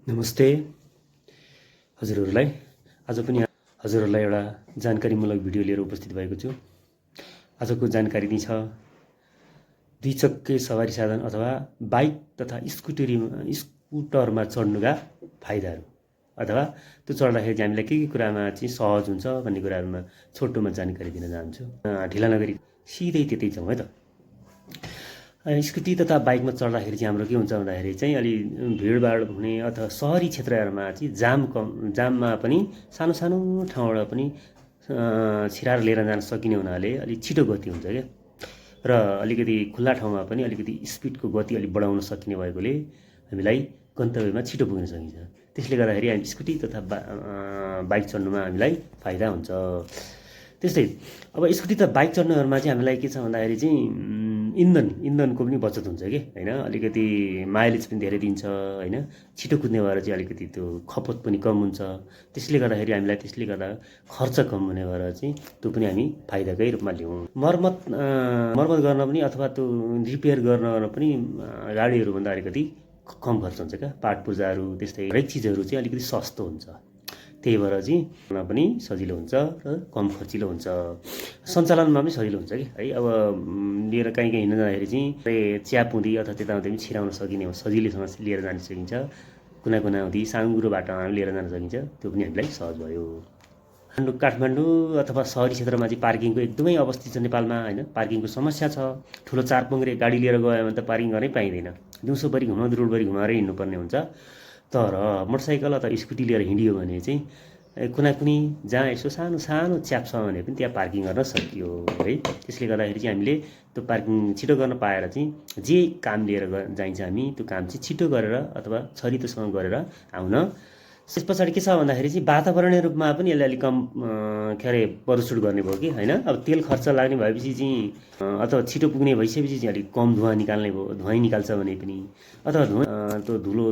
नमस्ते हजुरहरूलाई। आज पनि हजुरहरूलाई एउटा जानकारीमूलक भिडियो लिएर उपस्थित भएको छु। आजको जानकारी नै छ दुई चक्के सवारी साधन अथवा बाइक तथा स्कुटरमा चढ्नुका फाइदाहरू अथवा त्यो चढ्दाखेरि चाहिँ हामीलाई के कुरामा चाहिँ सहज हुन्छ भन्ने कुराहरूमा छोटोमा जानकारी दिन चाहन्छु। ढिला नगरी सिधै त्यतै जाउँ है त। स्कुटी तथा बाइकमा चढ्दाखेरि चाहिँ हाम्रो के हुन्छ भन्दाखेरि चाहिँ अलि भिडभाड हुने अथवा सहरी क्षेत्रहरूमा चाहिँ जाममा पनि सानो सानो ठाउँबाट पनि छिराएर लिएर जान सकिने हुनाले अलिक छिटो गति हुन्छ क्या। र अलिकति खुल्ला ठाउँमा पनि अलिकति स्पिडको गति अलिक बढाउन सकिने भएकोले हामीलाई गन्तव्यमा छिटो पुग्न सकिन्छ। त्यसले गर्दाखेरि हामी स्कुटी तथा बाइक चढ्नुमा हामीलाई फाइदा हुन्छ। त्यस्तै अब स्कुटी त बाइक चढ्नुहरूमा चाहिँ हामीलाई के छ भन्दाखेरि चाहिँ इन्धनको पनि बचत हुन्छ कि हैन। अलिकति माइलेज पनि धेरै दिन्छ हैन। छिटो कुद्ने भएर चाहिँ अलिकति त्यो खपत पनि कम हुन्छ। त्यसले गर्दा खर्च कम हुने भएर चाहिँ त्यो पनि हामी फाइदाकै रूपमा लियौँ। मर्मत गर्न पनि अथवा त्यो रिपेयर गर्न पनि गाडीहरूभन्दा अलिकति कम खर्च हुन्छ क्या। पार्ट पूर्जाहरू त्यस्तै हरेक चिजहरू चाहिँ अलिकति सस्तो हुन्छ। त्यही भएर चाहिँ पनि सजिलो हुन्छ र कम खर्चिलो हुन्छ। सञ्चालनमा पनि सजिलो हुन्छ कि है। अब लिएर कहीँ हिँड्न जाँदाखेरि चाहिँ च्याप हुँदी अथवा त्यताउता पनि छिराउन सकिने हो, सजिलैसँग लिएर जान सकिन्छ। कुना हुँदी साँगुरो बाटोमा लिएर जान सकिन्छ। त्यो पनि हामीलाई सहज भयो। काठमाडौँ अथवा सहरी क्षेत्रमा चाहिँ पार्किङको एकदमै अवस्थित छ नेपालमा हैन। पार्किङको समस्या छ। ठुलो चारपङ्ग्रे गाडी लिएर गयो भने त पार्किङ गर्नै पाइँदैन। दिउँसोभरि घुमाउँदै रोडभरि घुमाएरै हिँड्नुपर्ने हुन्छ। तर मोटरसाइकल अथवा स्कुटी लिएर हिँडियो भने चाहिँ कुनै जहाँ यसो सानो सानो च्याप छ भने पनि त्यहाँ पार्किङ गर्न सकियो है। त्यसले गर्दाखेरि चाहिँ हामीले त्यो पार्किङ छिटो गर्न पाएर चाहिँ जे काम लिएर जाइन्छ हामी त्यो काम चाहिँ छिटो गरेर अथवा छरितोसँग गरेर आउन। त्यस पछाडि के छ भन्दाखेरि चाहिँ वातावरणीय रूपमा पनि यसले अलिक कम प्रदूषण गर्ने भयो कि हैन। अब तेल खर्च लाग्ने भएपछि चाहिँ अथवा छिटो पुग्ने भइसकेपछि चाहिँ अलिक कम धुवाँ निकाल्ने भयो। धुवाँ निकाल्छ भने पनि अथवा त्यो धुलो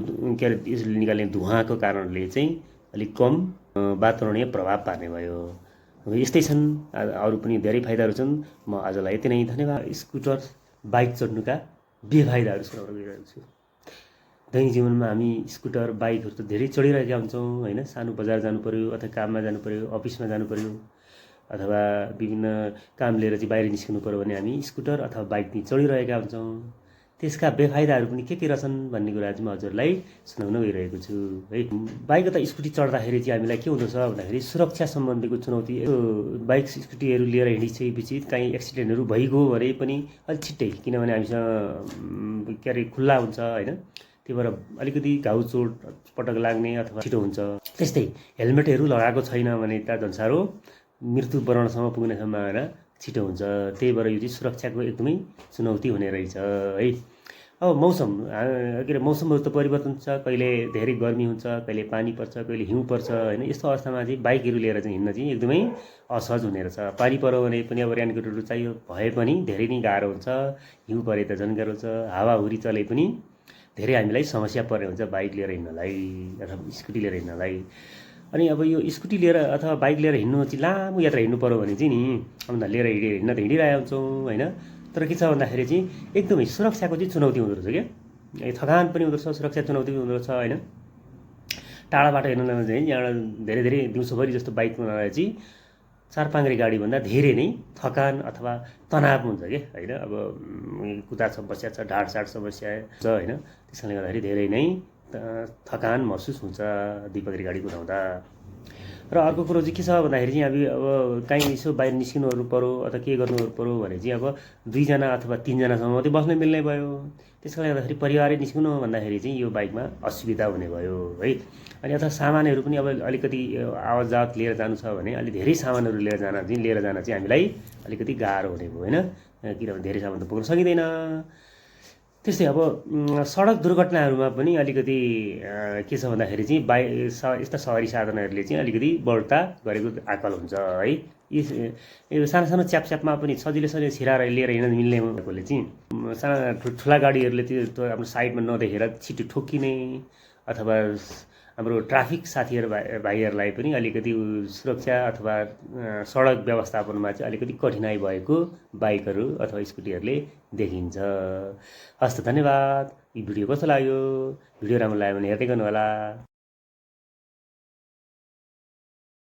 यसले निकाल्ने धुवाँको कारणले चाहिँ अलिक कम वातावरणीय प्रभाव पार्ने भयो। अब यस्तै छन्, अरू पनि धेरै फाइदाहरू छन्। म आजलाई यति नै, धन्यवाद। स्कुटर बाइक चढ्नुका बेफाइदाहरू सुनाउन गइरहेको छु। दैनिक जीवनमा हामी स्कुटर बाइकहरू त धेरै चढिरहेका हुन्छौँ हैन। सानो बजार जानु पर्यो अथवा काममा जानु पर्यो, अफिसमा जानु पर्यो अथवा विभिन्न काम लिएर चाहिँ बाहिर निस्किनु पर्यो भने हामी स्कुटर अथवा बाइक पनि चढिरहेका हुन्छौँ। त्यसका बेफाइदाहरू पनि के रहेछन् भन्ने कुरा चाहिँ म हजुरलाई सुनाउन गइरहेको छु है। बाइक अथवा स्कुटी चढ्दाखेरि चाहिँ हामीलाई के हुँदछ भन्दाखेरि सुरक्षा सम्बन्धीको चुनौती। बाइक स्कुटीहरू लिएर हिँडिसकेपछि कहीँ एक्सिडेन्टहरू भइगयो भने पनि अलिक छिट्टै, किनभने हामीसँग खुल्ला हुन्छ हैन। त्यही भएर अलिकति घाउ चोट पटक लाग्ने अथवा छिटो हुन्छ। त्यस्तै हेलमेटहरू लगाएको छैन भने त झन् साह्रो मृत्युवरणसम्म पुग्ने सम्भावना छिटो हुन्छ। त्यही भएर यो चाहिँ सुरक्षाको एकदमै चुनौती हुने रहेछ है। अब मौसमहरू त परिवर्तन छ। कहिले धेरै गर्मी हुन्छ, कहिले पानी पर्छ, कहिले हिउँ पर्छ हैन। यस्तो अवस्थामा चाहिँ बाइकहरू लिएर चाहिँ हिँड्न चाहिँ एकदमै असहज हुने रहेछ। पानी पर्यो भने पनि अब रेनकोटहरू चाहियो भए पनि धेरै नै गाह्रो हुन्छ। हिउँ परे त झन् गाह्रो छ। हावाहुरी चले पनि धेरै हामीलाई समस्या पर्ने हुन्छ बाइक लिएर हिँड्नलाई अथवा स्कुटी लिएर हिँड्नलाई। अनि अब यो स्कुटी लिएर अथवा बाइक लिएर हिँड्नु चाहिँ लामो यात्रा हिँड्नु पर्यो भने चाहिँ नि अब लिएर हिँड्न त हिँडिरहेको हुन्छौँ हैन। तर के छ भन्दाखेरि चाहिँ एकदमै सुरक्षाको चाहिँ चुनौती हुँदो रहेछ क्या। थकान पनि हुँदो रहेछ, सुरक्षा चुनौती पनि हुँदो रहेछ हैन। टाढा बाटो हिँड्न जाँदा चाहिँ यहाँबाट धेरै दिउँसोभरि जस्तो बाइकमा चाहिँ चारपाङ्ग्रे गाडीभन्दा धेरै नै थकान अथवा तनाव हुन्छ क्या हैन। अब कुदा समस्या छ, ढाडसाड समस्या छ हैन। त्यसले गर्दाखेरि धेरै नै थकान महसुस हुन्छ दुईपत्री गाडी कुदाउँदा। र अर्को कुरो चाहिँ के छ भन्दाखेरि चाहिँ अब कहीँ यसो बाहिर निस्किनुहरू पर्यो अथवा के गर्नुहरू पर्यो भने चाहिँ अब 2 जना अथवा 3 जनासम्म मात्रै बस्न मिल्ने भयो। त्यसकारणले गर्दाखेरि परिवारै निस्किनु भन्दाखेरि चाहिँ यो बाइकमा असुविधा हुने भयो है। अनि अथवा सामानहरू पनि अब अलिकति आवत जावत लिएर जानु छ भने अलि धेरै सामानहरू लिएर जान चाहिँ हामीलाई अलिकति गाह्रो हुने भयो हैन। किनभने धेरै सामान त पुग्न सकिँदैन। त्यस्तै अब सडक दुर्घटनाहरूमा पनि अलिकति के छ भन्दाखेरि चाहिँ यस्ता सहरी साधनहरूले चाहिँ अलिकति बढ्ता गरेको आकल हुन्छ है। यो सानो च्यापमा पनि सजिलै छिराएर लिएर हिँड्न मिल्ने भएकोले चाहिँ ठुला गाडीहरूले त्यो आफ्नो साइडमा नदेखेर छिटो ठोक्किने अथवा हाम्रो ट्राफिक भाइहरूलाई पनि अलिकति सुरक्षा अथवा सडक व्यवस्थापनमा चाहिँ अलिकति कठिनाइ भएको बाइकहरू अथवा स्कुटीहरूले देखिन्छ। हस्त, धन्यवाद। यो भिडियो कस्तो लाग्यो? भिडियो राम्रो लाग्यो भने हेर्दै गर्नुहोला।